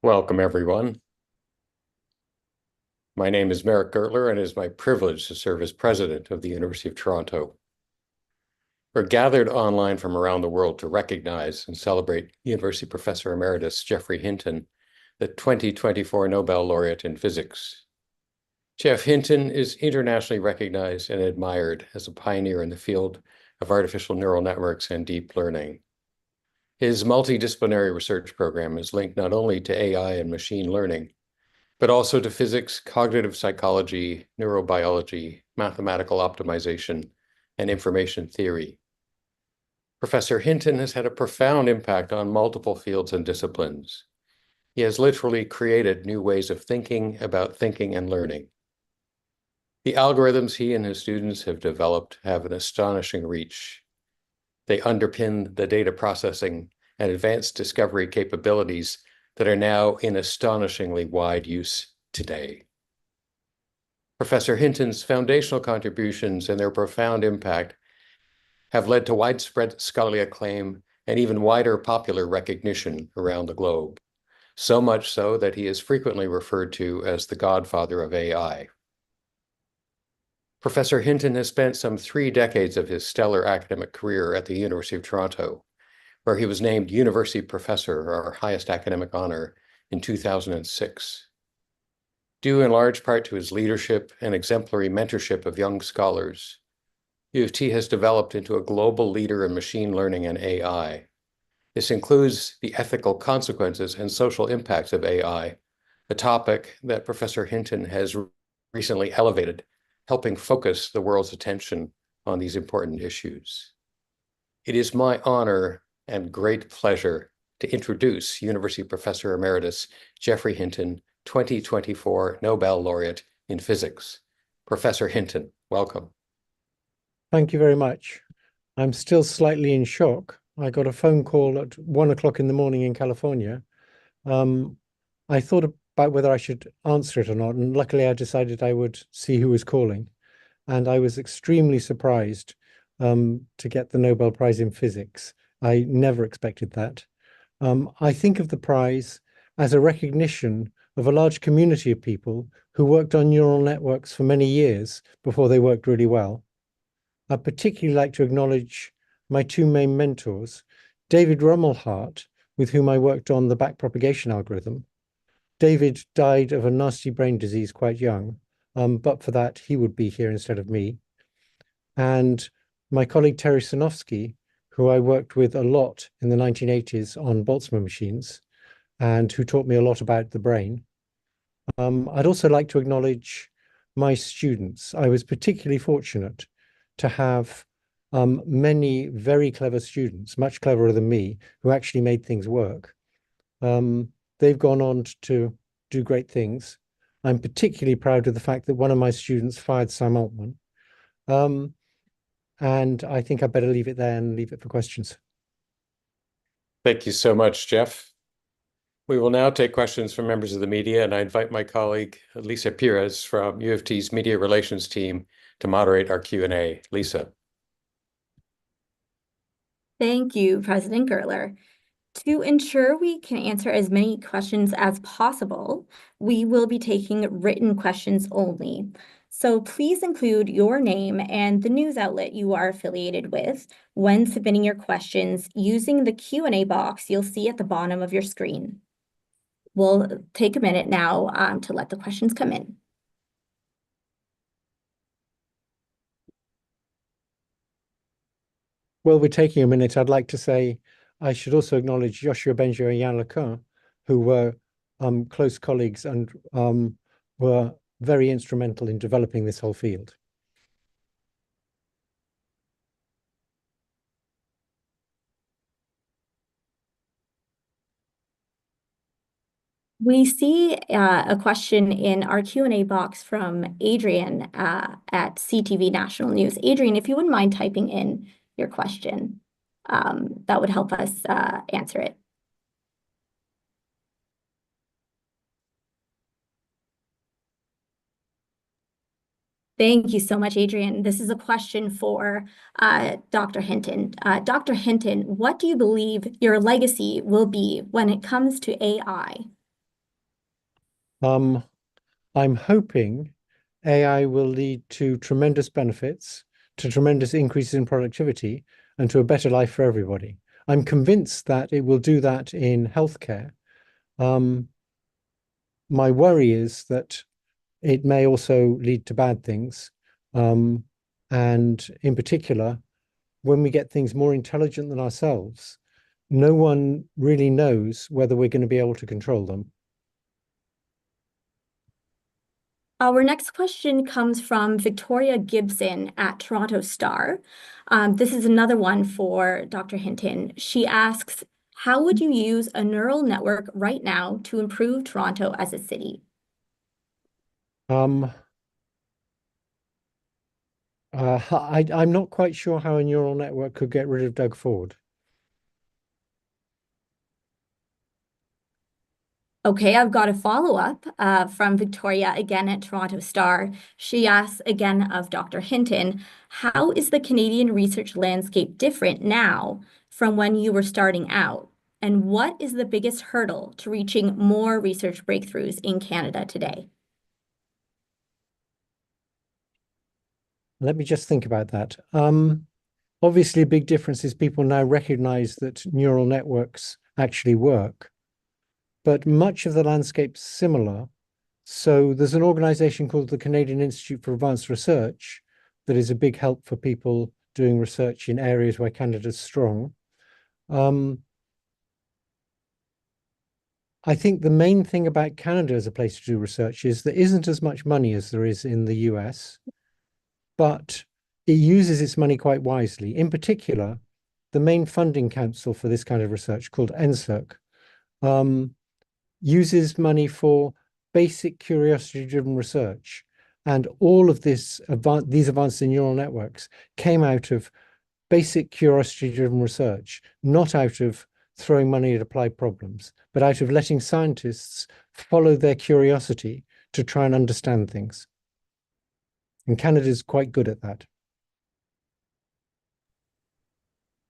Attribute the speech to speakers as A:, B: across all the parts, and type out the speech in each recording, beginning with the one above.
A: Welcome, everyone. My name is Meric Gertler, and it is my privilege to serve as president of the University of Toronto. We're gathered online from around the world to recognize and celebrate University Professor Emeritus Geoffrey Hinton, the 2024 Nobel laureate in physics. Geoff Hinton is internationally recognized and admired as a pioneer in the field of artificial neural networks and deep learning. His multidisciplinary research program is linked not only to AI and machine learning, but also to physics, cognitive psychology, neurobiology, mathematical optimization, and information theory. Professor Hinton has had a profound impact on multiple fields and disciplines. He has literally created new ways of thinking about thinking and learning. The algorithms he and his students have developed have an astonishing reach. They underpin the data processing and advanced discovery capabilities that are now in astonishingly wide use today. Professor Hinton's foundational contributions and their profound impact have led to widespread scholarly acclaim and even wider popular recognition around the globe, so much so that he is frequently referred to as the godfather of AI. Professor Hinton has spent some 3 decades of his stellar academic career at the University of Toronto, where he was named University Professor, our highest academic honor, in 2006. Due in large part to his leadership and exemplary mentorship of young scholars, U of T has developed into a global leader in machine learning and AI. This includes the ethical consequences and social impacts of AI, a topic that Professor Hinton has recently elevated, helping focus the world's attention on these important issues. It is my honor and great pleasure to introduce University Professor Emeritus Geoffrey Hinton, 2024 Nobel Laureate in Physics. Professor Hinton, welcome.
B: Thank you very much. I'm still slightly in shock. I got a phone call at 1 o'clock in the morning in California. I thought about whether I should answer it or not, and luckily I decided I would see who was calling. And I was extremely surprised to get the Nobel Prize in Physics. I never expected that. I think of the prize as a recognition of a large community of people who worked on neural networks for many years before they worked really well. I'd particularly like to acknowledge my 2 main mentors, David Rumelhart, with whom I worked on the backpropagation algorithm. David died of a nasty brain disease quite young, but for that, he would be here instead of me. And my colleague Terry Sinofsky, who I worked with a lot in the 1980s on Boltzmann machines, and who taught me a lot about the brain. I'd also like to acknowledge my students. I was particularly fortunate to have many very clever students, much cleverer than me, who actually made things work. They've gone on to do great things. I'm particularly proud of the fact that one of my students fired Sam Altman. And I think I better leave it there and leave it for questions.
A: Thank you so much, Jeff. We will now take questions from members of the media, and I invite my colleague, Lisa Pires from U of T's Media Relations team to moderate our Q&A. Lisa.
C: Thank you, President Gertler. To ensure we can answer as many questions as possible, we will be taking written questions only. So please include your name and the news outlet you are affiliated with when submitting your questions using the Q&A box you'll see at the bottom of your screen. We'll take a minute now to let the questions come in.
B: Well, we're taking a minute. I'd like to say I should also acknowledge Joshua Benjo and Yann Lequin, who were close colleagues and were very instrumental in developing this whole field.
C: We see a question in our Q&A box from Adrian at CTV National News. Adrian, if you wouldn't mind typing in your question, that would help us answer it. Thank you so much, Adrian. This is a question for Dr. Hinton. Dr. Hinton, what do you believe your legacy will be when it comes to AI?
B: Um, I'm hoping AI will lead to tremendous benefits, to tremendous increases in productivity, and to a better life for everybody. I'm convinced that it will do that in healthcare. Um, my worry is that it may also lead to bad things. Um, and in particular, when we get things more intelligent than ourselves, no one really knows whether we're going to be able to control them.
C: Our next question comes from Victoria Gibson at Toronto Star. This is another one for Dr. Hinton. She asks, how would you use a neural network right now to improve Toronto as a city?
B: I'm not quite sure how a neural network could get rid of Doug Ford.
C: Okay, I've got a follow-up from Victoria again at Toronto Star. She asks again of Dr. Hinton, how is the Canadian research landscape different now from when you were starting out? And what is the biggest hurdle to reaching more research breakthroughs in Canada today?
B: Let me just think about that. Obviously, a big difference is people now recognize that neural networks actually work, but much of the landscape's similar. So there's an organization called the Canadian Institute for Advanced Research that is a big help for people doing research in areas where Canada's strong. I think the main thing about Canada as a place to do research is there isn't as much money as there is in the US, but it uses its money quite wisely. In particular, the main funding council for this kind of research, called NSERC, uses money for basic curiosity-driven research. And all of these advances in neural networks came out of basic curiosity-driven research, not out of throwing money at applied problems, but out of letting scientists follow their curiosity to try and understand things. And Canada is quite good at that.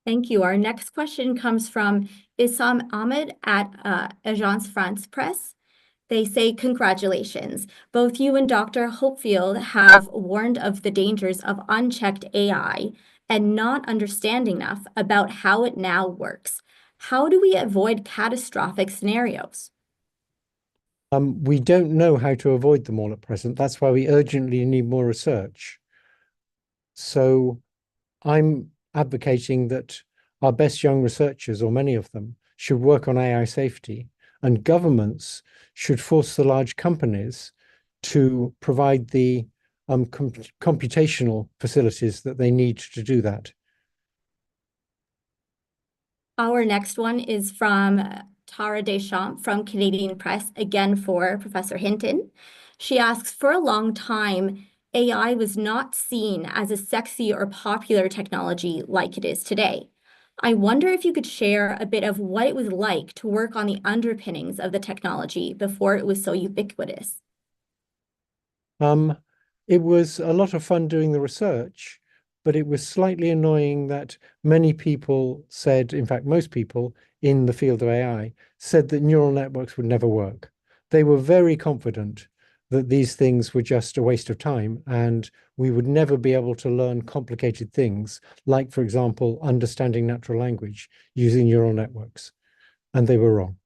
C: Thank you. Our next question comes from Issam Ahmed at Agence France Presse. They say, congratulations. Both you and Dr. Hopfield have warned of the dangers of unchecked AI and not understanding enough about how it now works. How do we avoid catastrophic scenarios?
B: We don't know how to avoid them all at present. That's why we urgently need more research. So I'm advocating that our best young researchers, or many of them, should work on AI safety, and governments should force the large companies to provide the computational facilities that they need to do that.
C: Our next one is from Tara Deschamps from Canadian Press, again for Professor Hinton. She asks, for a long time, AI was not seen as a sexy or popular technology like it is today. I wonder if you could share a bit of what it was like to work on the underpinnings of the technology before it was so ubiquitous.
B: It was a lot of fun doing the research, but it was slightly annoying that many people said, in fact, most people in the field of AI said that neural networks would never work. They were very confident that these things were just a waste of time and we would never be able to learn complicated things, like, for example, understanding natural language using neural networks. And they were wrong.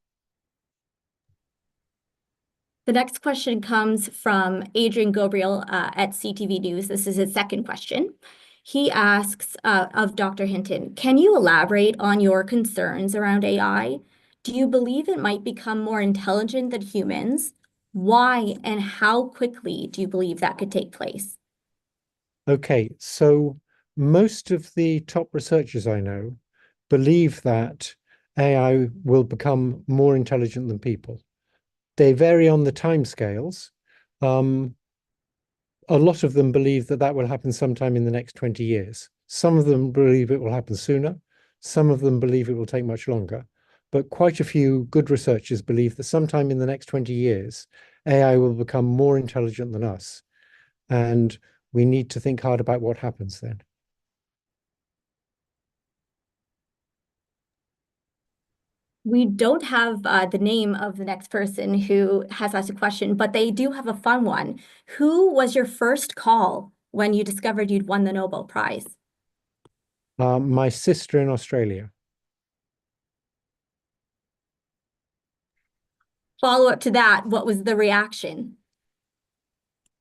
C: The next question comes from Adrian Gabriel at CTV News. This is his second question. He asks of Dr. Hinton, can you elaborate on your concerns around AI? Do you believe it might become more intelligent than humans? Why and how quickly do you believe that could take place?
B: Okay, so most of the top researchers I know believe that AI will become more intelligent than people. They vary on the timescales. A lot of them believe that that will happen sometime in the next 20 years. Some of them believe it will happen sooner. Some of them believe it will take much longer. But quite a few good researchers believe that sometime in the next 20 years, AI will become more intelligent than us. And we need to think hard about what happens then.
C: We don't have the name of the next person who has asked a question, but they do have a fun one. Who was your first call when you discovered you'd won the Nobel Prize?
B: My sister in Australia.
C: Follow up to that, what was the reaction?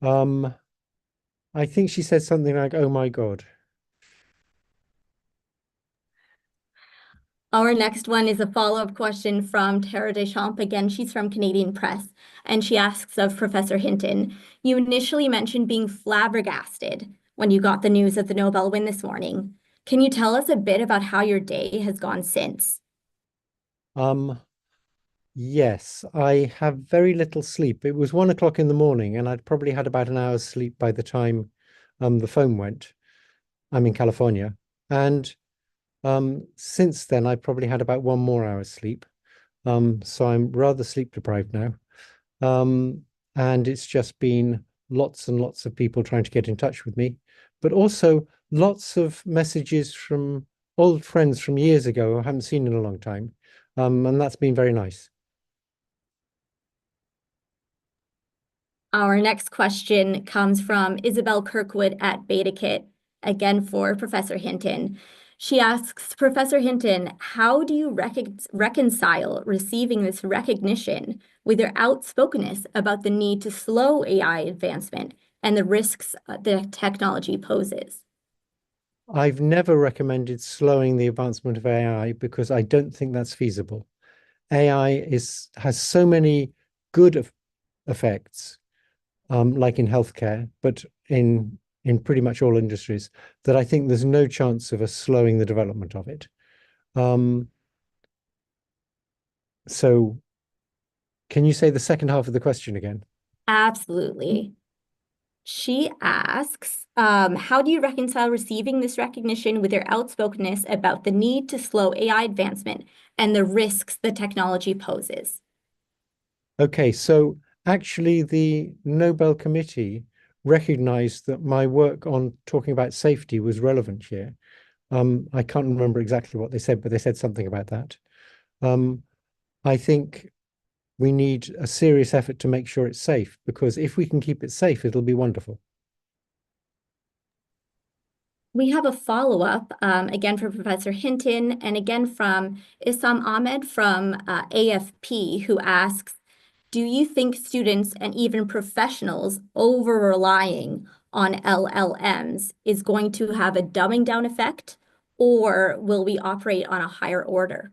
B: Um, I think she said something like, "Oh my God."
C: Our next one is a follow-up question from Tara Deschamps. Again, she's from Canadian Press, and she asks of Professor Hinton, you initially mentioned being flabbergasted when you got the news of the Nobel win this morning. Can you tell us a bit about how your day has gone since?
B: Yes, I have very little sleep. It was 1 o'clock in the morning, and I'd probably had about an hour's sleep by the time the phone went. I'm in California. And since then, I probably had about one more hour's sleep. So I'm rather sleep deprived now. And it's just been lots and lots of people trying to get in touch with me, but also lots of messages from old friends from years ago I haven't seen in a long time. And that's been very nice.
C: Our next question comes from Isabel Kirkwood at Beta Kit, again for Professor Hinton. She asks, Professor Hinton, how do you reconcile receiving this recognition with your outspokenness about the need to slow AI advancement and the risks the technology poses?
B: I've never recommended slowing the advancement of AI because I don't think that's feasible. AI has so many good effects, like in healthcare, but in pretty much all industries, that I think there's no chance of us slowing the development of it. So can you say the second half of the question again?
C: Absolutely. She asks, how do you reconcile receiving this recognition with your outspokenness about the need to slow AI advancement and the risks the technology poses?
B: Okay, so actually the Nobel Committee recognized that my work on talking about safety was relevant here. I can't remember exactly what they said, but they said something about that. I think we need a serious effort to make sure it's safe, because if we can keep it safe, it'll be wonderful.
C: We have a follow-up, again from Professor Hinton, and again from Issam Ahmed from AFP, who asks, do you think students and even professionals over-relying on LLMs is going to have a dumbing down effect, or will we operate on a higher order?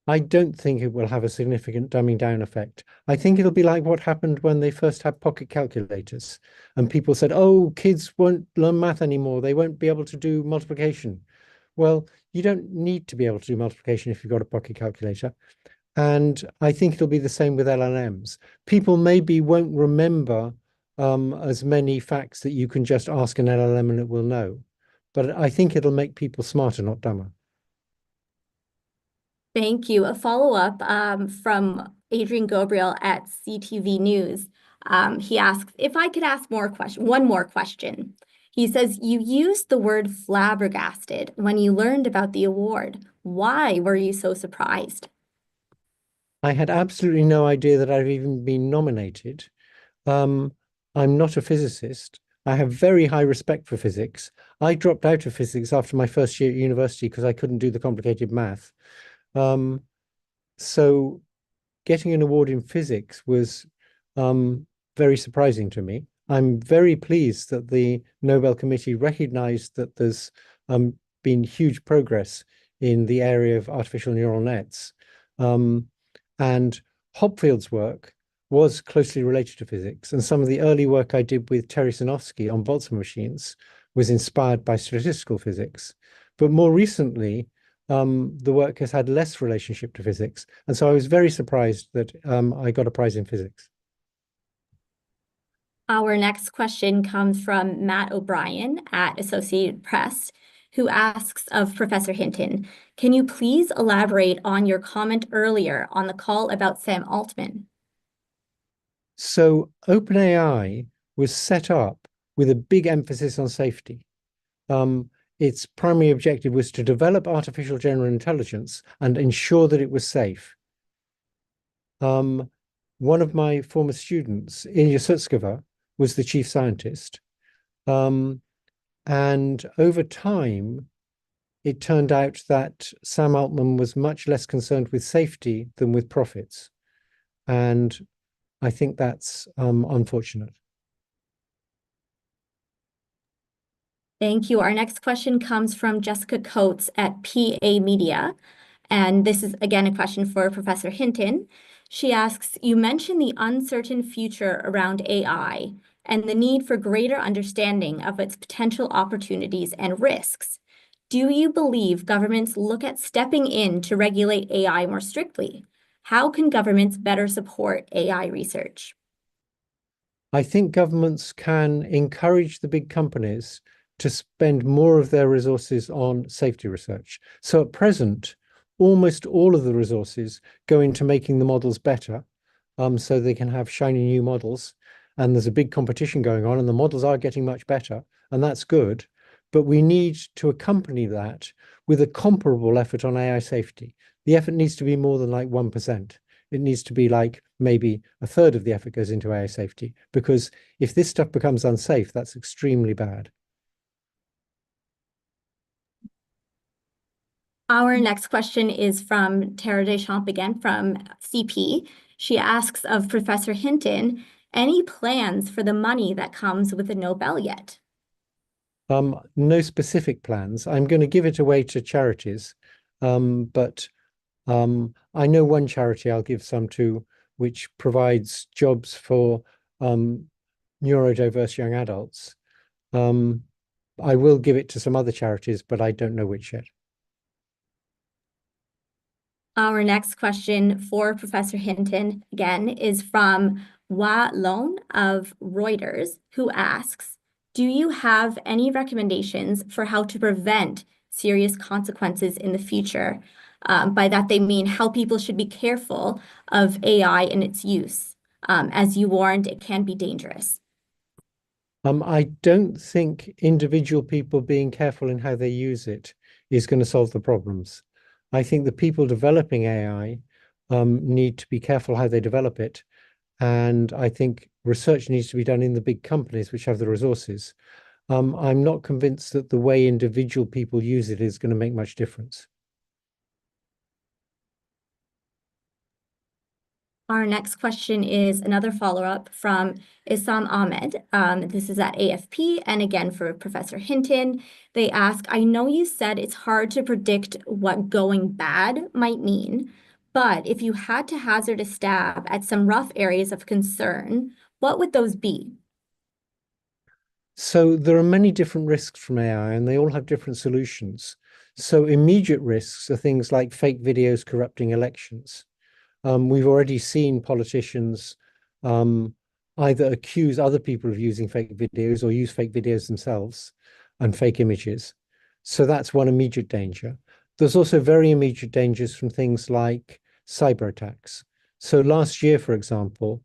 B: I don't think it will have a significant dumbing down effect. I think it'll be like what happened when they first had pocket calculators and people said, oh, kids won't learn math anymore. They won't be able to do multiplication. Well, you don't need to be able to do multiplication if you've got a pocket calculator. And I think it'll be the same with LLMs. People maybe won't remember as many facts that you can just ask an LLM and it will know. But I think it'll make people smarter, not dumber.
C: Thank you. A follow-up from Adrian Gabriel at CTV News. He asks, if I could ask one more question. He says, you used the word flabbergasted when you learned about the award. Why were you so surprised?
B: I had absolutely no idea that I've even been nominated. I'm not a physicist. I have very high respect for physics. I dropped out of physics after my first year at university because I couldn't do the complicated math. So getting an award in physics was very surprising to me. I'm very pleased that the Nobel Committee recognized that there's been huge progress in the area of artificial neural nets. And Hopfield's work was closely related to physics. And some of the early work I did with Terry Sinofsky on Boltzmann machines was inspired by statistical physics. But more recently, the work has had less relationship to physics. And so I was very surprised that I got a prize in physics.
C: Our next question comes from Matt O'Brien at Associated Press, who asks of Professor Hinton, can you please elaborate on your comment earlier on the call about Sam Altman?
B: So OpenAI was set up with a big emphasis on safety. its primary objective was to develop artificial general intelligence and ensure that it was safe. One of my former students, Ilya Sutskova, was the chief scientist. And over time, it turned out that Sam Altman was much less concerned with safety than with profits. And I think that's unfortunate.
C: Thank you. Our next question comes from Jessica Coates at PA Media. And this is, again, a question for Professor Hinton. She asks, you mentioned the uncertain future around AI and the need for greater understanding of its potential opportunities and risks. Do you believe governments look at stepping in to regulate AI more strictly? How can governments better support AI research?
B: I think governments can encourage the big companies to spend more of their resources on safety research. So at present, almost all of the resources go into making the models better, so they can have shiny new models. And there's a big competition going on, and the models are getting much better, and that's good. But we need to accompany that with a comparable effort on AI safety. The effort needs to be more than like 1%. It needs to be like maybe a third of the effort goes into AI safety, because if this stuff becomes unsafe, that's extremely bad.
C: Our next question is from Tara Deschamps again from CP. She asks of Professor Hinton, any plans for the money that comes with the Nobel yet?
B: No specific plans. I'm going to give it away to charities, but I know one charity I'll give some to, which provides jobs for neurodiverse young adults. I will give it to some other charities, but I don't know which yet.
C: Our next question for Professor Hinton, again, is from Hua Lone of Reuters, who asks, do you have any recommendations for how to prevent serious consequences in the future? By that, they mean how people should be careful of AI and its use. As you warned, it can be dangerous.
B: I don't think individual people being careful in how they use it is going to solve the problems. I think the people developing AI need to be careful how they develop it. And I think research needs to be done in the big companies which have the resources. I'm not convinced that the way individual people use it is going to make much difference.
C: Our next question is another follow-up from Issam Ahmed. This is at AFP, and again for Professor Hinton. They ask, I know you said it's hard to predict what going bad might mean, but if you had to hazard a stab at some rough areas of concern, what would those be?
B: So there are many different risks from AI, and they all have different solutions. So immediate risks are things like fake videos corrupting elections. We've already seen politicians either accuse other people of using fake videos or use fake videos themselves and fake images. So that's one immediate danger. There's also very immediate dangers from things like cyber attacks. So last year, for example,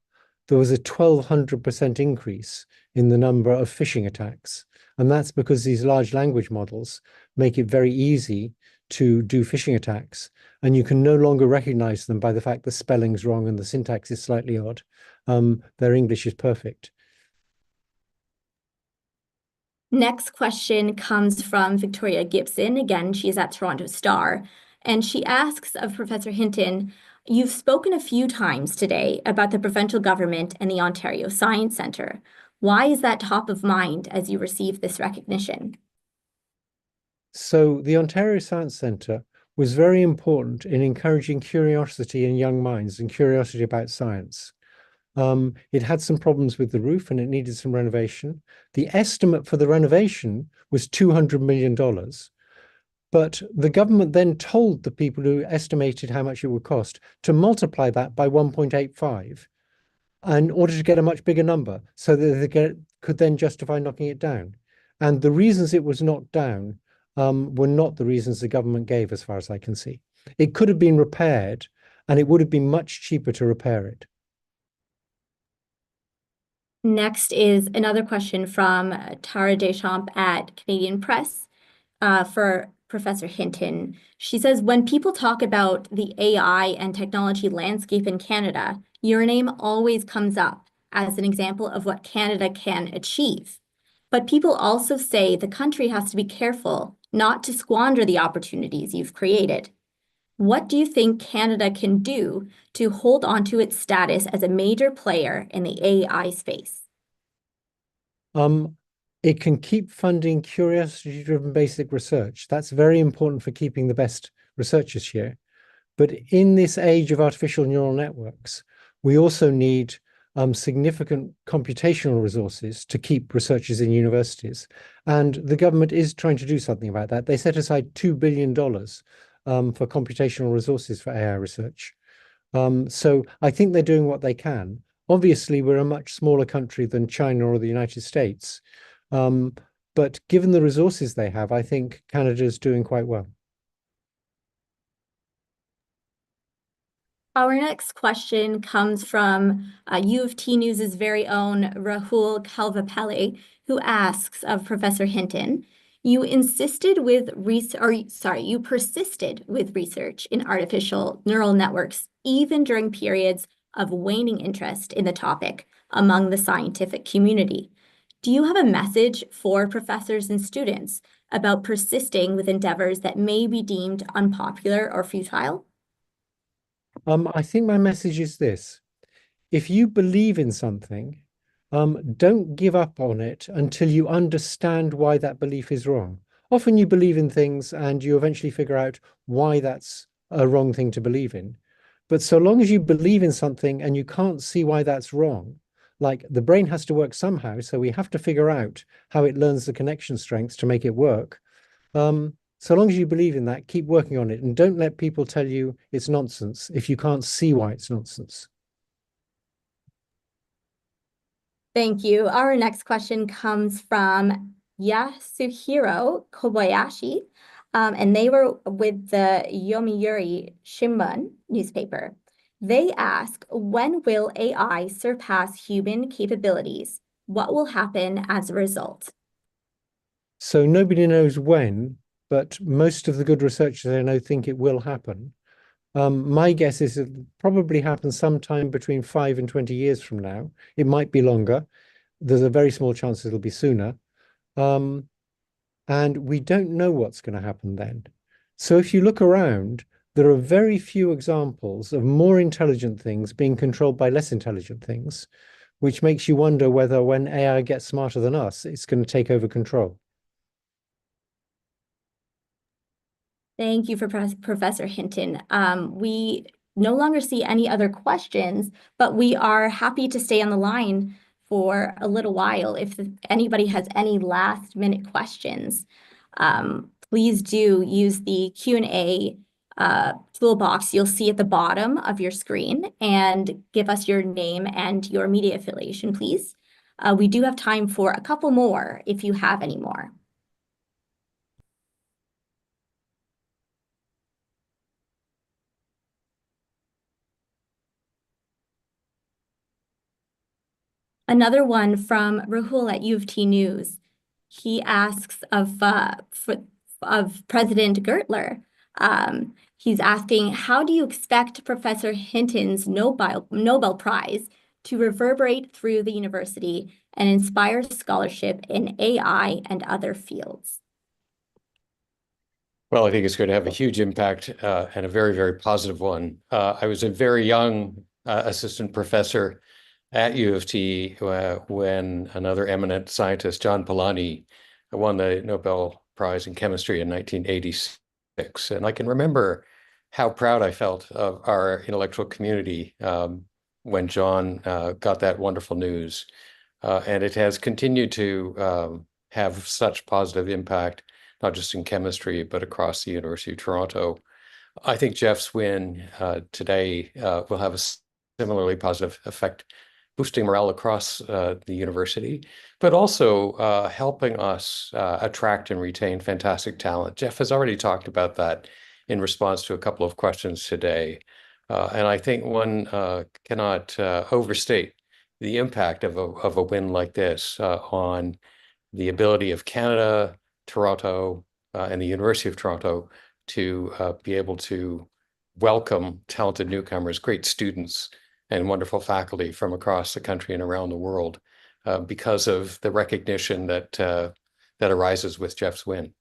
B: there was a 1,200% increase in the number of phishing attacks. And that's because these large language models make it very easy to do phishing attacks, and you can no longer recognize them by the fact the spelling's wrong and the syntax is slightly odd. Their English is perfect.
C: Next question comes from Victoria Gibson. Again, she's at Toronto Star, and she asks of Professor Hinton, you've spoken a few times today about the provincial government and the Ontario Science Centre. Why is that top of mind as you receive this recognition?
B: So the Ontario Science Centre was very important in encouraging curiosity in young minds and curiosity about science. It had some problems with the roof and it needed some renovation. The estimate for the renovation was $200 million. But the government then told the people who estimated how much it would cost to multiply that by 1.85 in order to get a much bigger number so that they could then justify knocking it down. And the reasons it was knocked down were not the reasons the government gave, as far as I can see. It could have been repaired, and it would have been much cheaper to repair it.
C: Next is another question from Tara Deschamps at Canadian Press. for Professor Hinton. She says, when people talk about the AI and technology landscape in Canada, your name always comes up as an example of what Canada can achieve. But people also say the country has to be careful not to squander the opportunities you've created. What do you think Canada can do to hold on to its status as a major player in the AI space?
B: It can keep funding curiosity-driven basic research. That's very important for keeping the best researchers here. But in this age of artificial neural networks, we also need significant computational resources to keep researchers in universities. And the government is trying to do something about that. They set aside $2 billion for computational resources for AI research. So I think they're doing what they can. Obviously, we're a much smaller country than China or the United States. But given the resources they have, I think Canada is doing quite well.
C: Our next question comes from U of T News's very own Rahul Kalvapelli, who asks of Professor Hinton, you persisted with research in artificial neural networks, even during periods of waning interest in the topic among the scientific community. Do you have a message for professors and students about persisting with endeavors that may be deemed unpopular or futile?
B: I think my message is this. If you believe in something, don't give up on it until you understand why that belief is wrong. Often you believe in things and you eventually figure out why that's a wrong thing to believe in. But so long as you believe in something and you can't see why that's wrong, like the brain has to work somehow, so we have to figure out how it learns the connection strengths to make it work. So long as you believe in that, keep working on it and don't let people tell you it's nonsense if you can't see why it's nonsense.
C: Thank you. Our next question comes from Yasuhiro Kobayashi, and they were with the Yomiuri Shimbun newspaper. They ask, when will AI surpass human capabilities? What will happen as a result?
B: So nobody knows when, but most of the good researchers I know think it will happen. My guess is it'll probably happen sometime between 5 and 20 years from now. It might be longer. There's a very small chance it'll be sooner. And we don't know what's going to happen then. So if you look around, there are very few examples of more intelligent things being controlled by less intelligent things, which makes you wonder whether when AI gets smarter than us, it's going to take over control.
C: Thank you for Professor Hinton. We no longer see any other questions, but we are happy to stay on the line for a little while. If anybody has any last minute questions, please do use the Q&A toolbox you'll see at the bottom of your screen and give us your name and your media affiliation, please. We do have time for a couple more if you have any more. Another one from Rahul at U of T News. He asks of President Gertler. He's asking, how do you expect Professor Hinton's Nobel Prize to reverberate through the university and inspire scholarship in AI and other fields?
A: Well, I think it's going to have a huge impact and a very, very positive one. I was a very young assistant professor at U of T when another eminent scientist, John Polanyi, won the Nobel Prize in Chemistry in 1986. And I can remember how proud I felt of our intellectual community when John got that wonderful news. And it has continued to have such positive impact, not just in chemistry, but across the University of Toronto. I think Jeff's win today will have a similarly positive effect, boosting morale across the university, but also helping us attract and retain fantastic talent. Jeff has already talked about that in response to a couple of questions today. And I think one cannot overstate the impact of a win like this on the ability of Canada, Toronto, and the University of Toronto to be able to welcome talented newcomers, great students, and wonderful faculty from across the country and around the world because of the recognition that that arises with Jeff's win.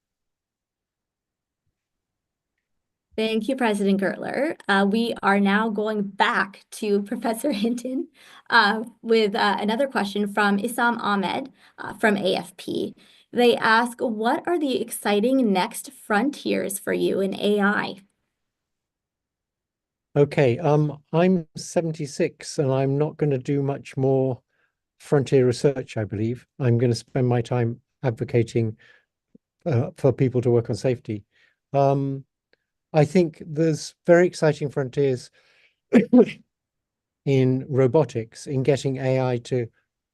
C: Thank you, President Gertler. We are now going back to Professor Hinton with another question from Issam Ahmed from AFP. They ask, what are the exciting next frontiers for you in AI?
B: Okay, I'm 76 and I'm not going to do much more frontier research, I believe. I'm going to spend my time advocating for people to work on safety. I think there's very exciting frontiers in robotics, in getting AI to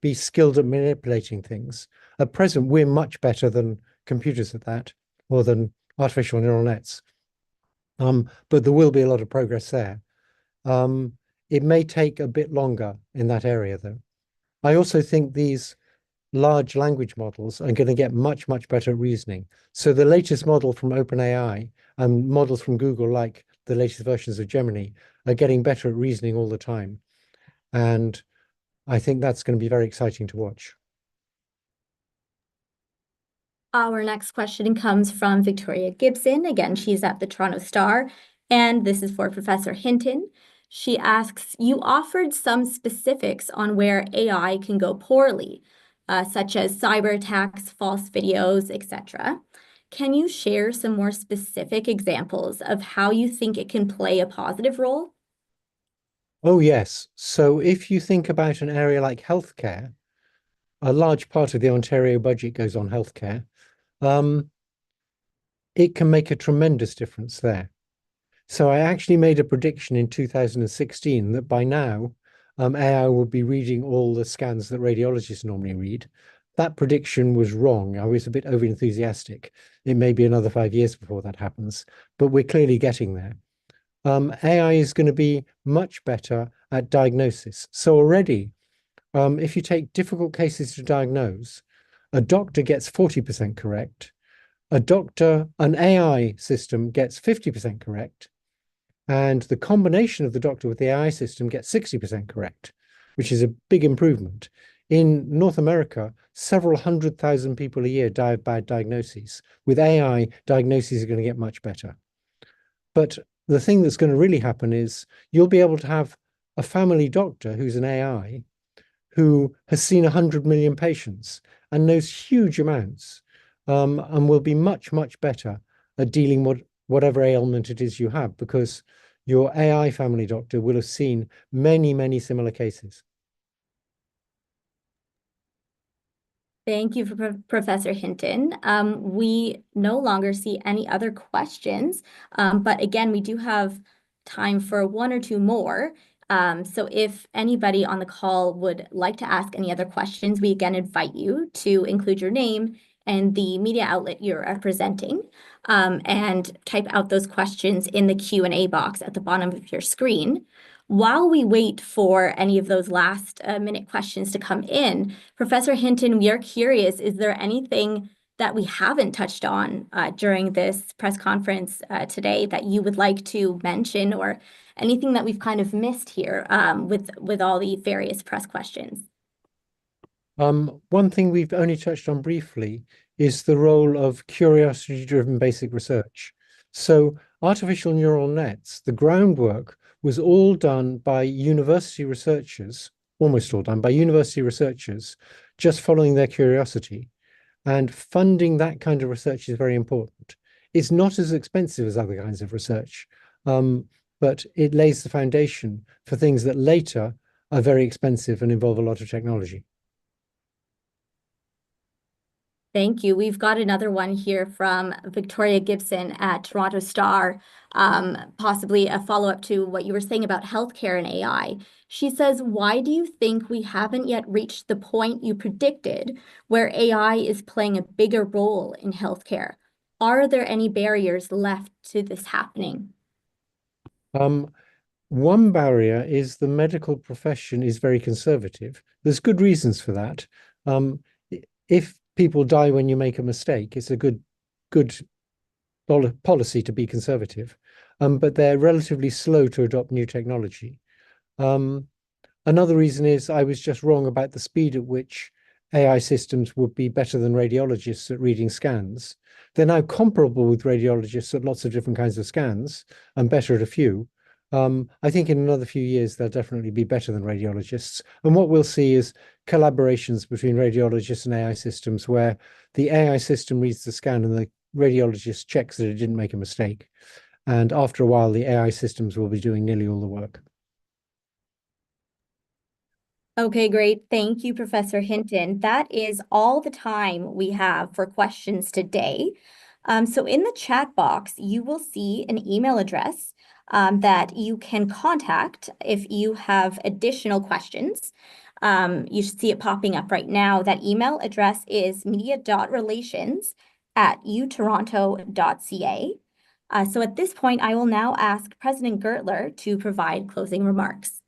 B: be skilled at manipulating things. At present, we're much better than computers at that, or than artificial neural nets. But there will be a lot of progress there. It may take a bit longer in that area, though. I also think these large language models are going to get much, much better at reasoning. So the latest model from OpenAI and models from Google, like the latest versions of Gemini, are getting better at reasoning all the time. And I think that's going to be very exciting to watch.
C: Our next question comes from Victoria Gibson. Again, she's at the Toronto Star, and this is for Professor Hinton. She asks, you offered some specifics on where AI can go poorly, such as cyber attacks, false videos, etc. Can you share some more specific examples of how you think it can play a positive role?
B: Oh, yes. So if you think about an area like healthcare, a large part of the Ontario budget goes on healthcare. It can make a tremendous difference there. So I actually made a prediction in 2016 that by now, AI would be reading all the scans that radiologists normally read. That prediction was wrong. I was a bit overenthusiastic. It may be another 5 years before that happens, but we're clearly getting there. AI is going to be much better at diagnosis. So already, if you take difficult cases to diagnose, a doctor gets 40% correct. An AI system gets 50% correct. And the combination of the doctor with the AI system gets 60% correct, which is a big improvement. In North America, several 100,000 people a year die of bad diagnoses. With AI, diagnoses are going to get much better. But the thing that's going to really happen is you'll be able to have a family doctor who's an AI who has seen 100 million patients and knows huge amounts and will be much, much better at dealing with whatever ailment it is you have, because your AI family doctor will have seen many, many similar cases.
C: Thank you, Professor Hinton. We no longer see any other questions, but again, we do have time for one or two more. So if anybody on the call would like to ask any other questions, we again invite you to include your name and the media outlet you're representing, and type out those questions in the Q&A box at the bottom of your screen. While we wait for any of those last minute questions to come in, Professor Hinton, we are curious, is there anything that we haven't touched on during this press conference today that you would like to mention, or anything that we've kind of missed here with all the various press questions?
B: One thing we've only touched on briefly is the role of curiosity-driven basic research. So artificial neural nets, the groundwork was all done by university researchers, almost all done by university researchers, just following their curiosity. And funding that kind of research is very important. It's not as expensive as other kinds of research, but it lays the foundation for things that later are very expensive and involve a lot of technology.
C: Thank you. We've got another one here from Victoria Gibson at Toronto Star, possibly a follow-up to what you were saying about healthcare and AI. She says, why do you think we haven't yet reached the point you predicted where AI is playing a bigger role in healthcare? Are there any barriers left to this happening?
B: One barrier is the medical profession is very conservative. There's good reasons for that. If people die when you make a mistake, it's a good policy to be conservative, but they're relatively slow to adopt new technology. Another reason is I was just wrong about the speed at which AI systems would be better than radiologists at reading scans. They're now comparable with radiologists at lots of different kinds of scans and better at a few. I think in another few years, they'll definitely be better than radiologists. And what we'll see is collaborations between radiologists and AI systems where the AI system reads the scan and the radiologist checks that it didn't make a mistake. And after a while, the AI systems will be doing nearly all the work.
C: Okay, great. Thank you, Professor Hinton. That is all the time we have for questions today. So in the chat box, you will see an email address that you can contact if you have additional questions. You should see it popping up right now. That email address is media.relations@utoronto.ca. So at this point, I will now ask President Gertler to provide closing remarks.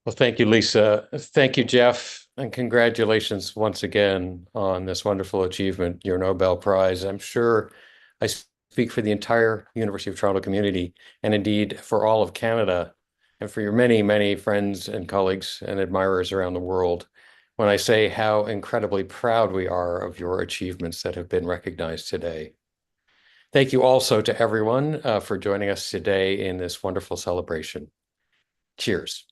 A: Well, thank you, Lisa. Thank you, Jeff, and congratulations once again on this wonderful achievement, your Nobel Prize. I'm sure I speak for the entire University of Toronto community, and indeed for all of Canada, and for your many, many friends and colleagues and admirers around the world, when I say how incredibly proud we are of your achievements that have been recognized today. Thank you also to everyone for joining us today in this wonderful celebration. Cheers.